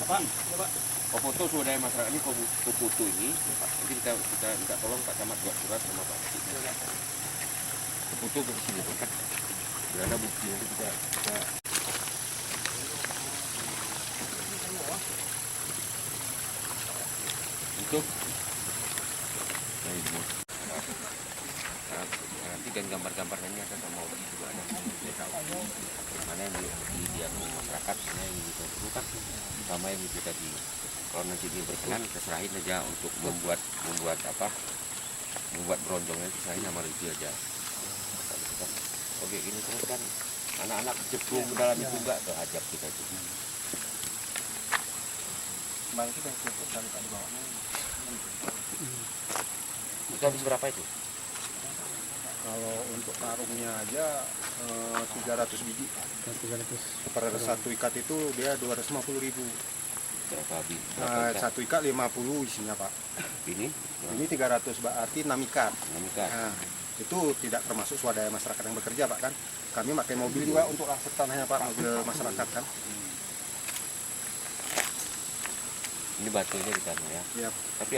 Pak, coba. Kau foto swadaya masyarakat ini, kau foto ini, Pak. Nanti kita minta tolong Pak Camat buat surat sama Pak. Foto ke sini, kan? Sudah ada bukti nanti kita untuk nanti dan gambar-gambarnya ini ada sama orang juga ada. Saya tahu mana yang dia masyarakat, mana yang diperlukan, sama yang itu tadi. Kalau nanti dia berkenan, keserahin aja untuk membuat bronjongnya, serahin sama itu aja. Oke, ini terus kan anak-anak ceplung ke dalam itu enggak kehajab kita itu. Kembali kita cukup dan tak dibawanya. Itu habis berapa itu? Kalau untuk karungnya aja 300 biji. 300. Per satu ikat itu dia 250.000. Berapa habis? Satu ikat 50 isinya Pak. Ini? Ini 300 berarti 6 ikat. 6 ikat. Nah, itu tidak termasuk swadaya masyarakat yang bekerja Pak kan. Kami pakai mobil juga untuk aset tanahnya Pak, mobil masyarakat kan. Ini batunya di sana ya. Iya. Tapi